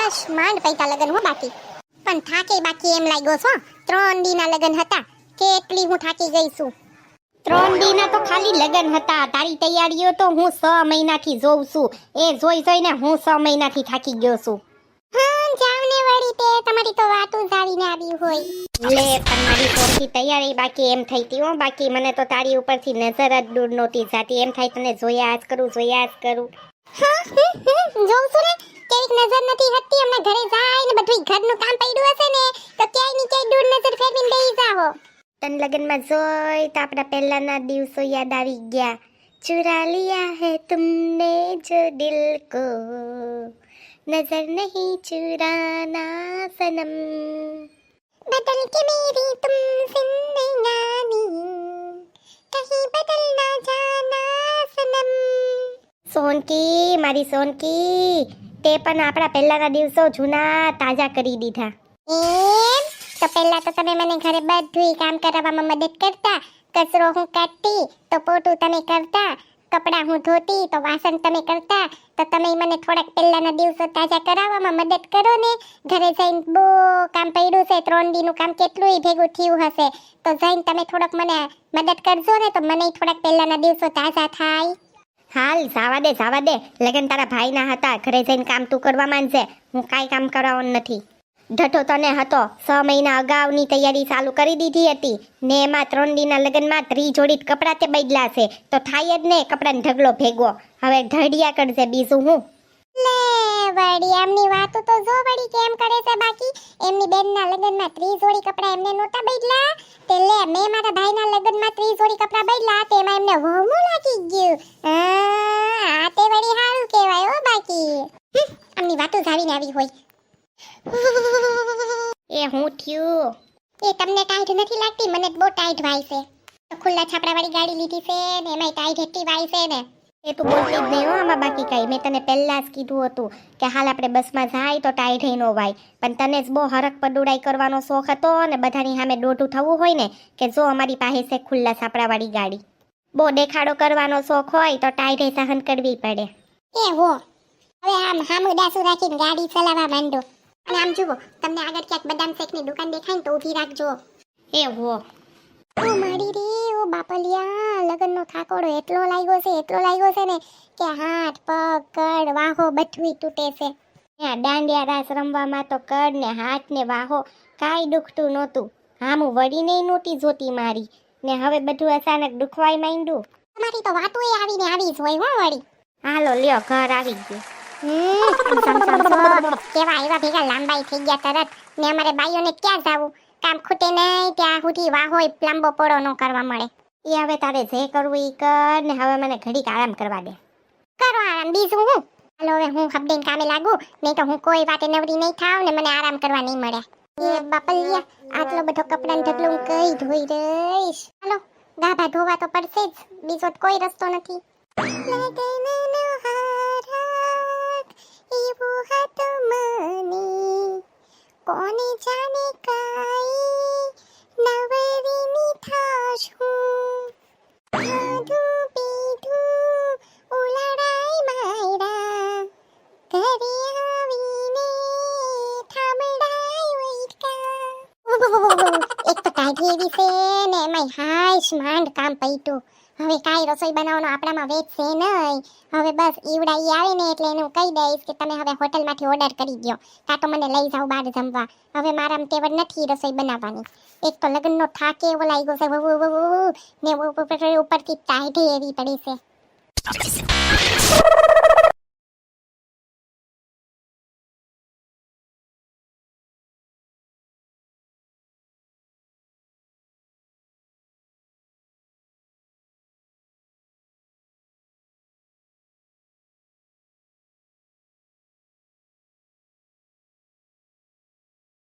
હાશ માંડ પૈતા લગન હો બાકી પણ થાકે બાકી એમ લાગ્યો છો 3 દીના લગન હતા કેટલી હું થાકી ગઈ છું 3 દીના તો ખાલી લગન હતા તારી તૈયારીઓ તો હું 6 મહિનાથી જોઉં છું એ જોઈને હું 6 મહિનાથી થાકી ગયો છું હા જાવને વળી તે તમારી તો વાતો જાવીને આવી હોય લે પણ મારી પોરથી તૈયારી બાકી એમ થઈ હતી હો બાકી મને તો તારી ઉપરથી નજર જ દૂર નહોતી જાતી એમ થાય તને જોયા જ કરું જોઉં છું ને કેવીક નજર નથી હતી હમણાં ઘરે જાય ને બધું ઘરનું કામ પડ્યું હશે ને તો ક્યાંય ની ક્યાંય દૂર નજર ફેરવીને બેસી જાઓ તન લગનમાં જોઈ તો આપણા પહેલાના દિવસો યાદ આવી ગયા ચુરા લિયા હે તુમને જો દિલ કો નજર નહીં ચુરાના સનમ बदल के मेरी तुम जिंदगानी कहीं बदल ना जाना सनम સોનકી મારી સોનકી તે પણ આપણા પહેલાના દિવસો જૂના તાજા કરી દીધા એમ તો પહેલા તો તમે મને ઘરે બધું કામ કરાવવામાં મદદ કરતા કચરો હું કાઢતી તો પોતું તમે કરતા કપડાં હું ધોતી તો વાસણ તમે કરતા તો તમે મને થોડાક પહેલાના દિવસો તાજા કરાવવામાં મદદ કરો ને ઘરે જઈને બહુ કામ પડ્યું છે 3 દીનું કામ કેટલું ભેગું થયું હશે તો જઈને તમે થોડોક મને મદદ કરજો ને તો મને થોડાક પહેલાના દિવસો તાજા થાય હાલ જાવા દે લગન તારા ભાઈના હતા ઘરે જઈને કામ તું કરવા માંડજે હું કાંઈ કામ કરાવવાનું નથી ઢઠો તને હતો 6 મહિના અગાઉની તૈયારી ચાલુ કરી દીધી હતી ને એમાં 3 દીના લગનમાં 3 જોડી કપડાં તે બદલા છે તો થાય જ ને કપડાનો ઢગલો ભેગો હવે ઢડિયા કરજે બીજું હું લે વળી એમની વાતો તો જો વળી કેમ કરે છે બાકી એમની બેનના લગનમાં 30 જોડી કપડાં એમને નોટા બદલા તે લે મેં મારા ભાઈના લગનમાં 30 જોડી કપડાં બદલા તેમાં એમને વહમું લાગી ગયું આ તે વળી સારું કહેવાય હો બાકી એમની વાતો જાવીને આવી હોય એ હું થયું એ તમને ટાઈટ નથી લાગતી મને બહુ ટાઈટ વાય છે ખુલ્લા છાપરા વાળી ગાડી લીધી છે ને એમાંય ટાઈટ એટલી વાય છે ને એ તું બોલતી જ નહીં હો આમાં બાકી કાંઈ મેં તને પહેલાં જ કીધું હતું કે હાલ આપણે બસમાં જાય તો ટાઈટ નો વાય પણ તને જ બહુ હરક પદુડાઈ કરવાનો શોખ હતો અને બધાની સામે દોઢું થવું હોય ને કે જો અમારી પાસે છે ખુલ્લા છાપરાવાળી ગાડી બહુ દેખાડો કરવાનો શોખ હોય તો ટાઈટ સહન કરવી પડે એ હો હવે આમ હામુડાસુ રાખીને ગાડી ચલાવવા માંડો અને આમ જુઓ તમને આગળ ક્યાંક બદામ શેકની દુકાન દેખાય ને તો ઊભી રાખજો એ હો ઓ મારી રે ઓ બાપલિયા લગનનો થાકોડો એટલો લાગ્યો છે ને કે હાથ પગ કડ વાહો બધું તૂટે છે ત્યાં દાંડિયા રાસ રમવામાં તો કડ ને હાથ ને વાહો કાંઈ દુખતું નહોતું હામું વળીને નહોતી જોતી મારી ને હવે બધું અચાનક દુખવાય માંડ્યું તમારી તો વાતો એ આવીને આવી જ હોય હો વળી હાલો લ્યો ઘર આવી ગયું કેવા એવા ભેગા લાંબાઈ થઈ ગયા તરત ને અમારે બાઈઓને ક્યાં જાવું કામ ખૂટે નહીં ત્યાં સુધી વાહોય લાંબો પોળો ન કરવા મળે એ હવે તારે જે કરવું એ કર ને હવે મને ઘડીક આરામ કરવા દે કરો આરામ બીજું હું હાલો હવે હું હબડીને કામે લાગુ નહીં તો હું કોઈ વાતે નવરી નહીં થાવ ને મને આરામ કરવા નહીં મળે એ બાપલિયા આટલો બધો કપડાનો ઢગલો હું કઈ ધોઈ રહીશ હાલો ગાભા ધોવા તો પડશે જ બીજો તો કોઈ રસ્તો નથી લગનનો હારાત એવું હતું મને કોને જાને કાઈ નવરીની થાશ હું ખાધું પીધું ઉલાડાઈ માયરા ઘરે આવીને થામડાઈ વૈકા એક તો કાઢી એવી છે ને એમાંય હાશ માંડ કામ પૈતું હવે કાંઈ રસોઈ બનાવવાનો આપણામાં વેચ છે નહીં હવે બસ ઈવડાઈ આવે ને એટલે એને હું કહી દઈશ કે તમે હવે હોટલમાંથી ઓર્ડર કરી દો કાં તો મને લઈ જાઓ બહાર જમવા હવે મારામાં તેવડ નથી રસોઈ બનાવવાની એક તો લગ્નનો થાક એવો લાગ્યો છે ને ઉપરથી ટાઈટ એવી પડી છે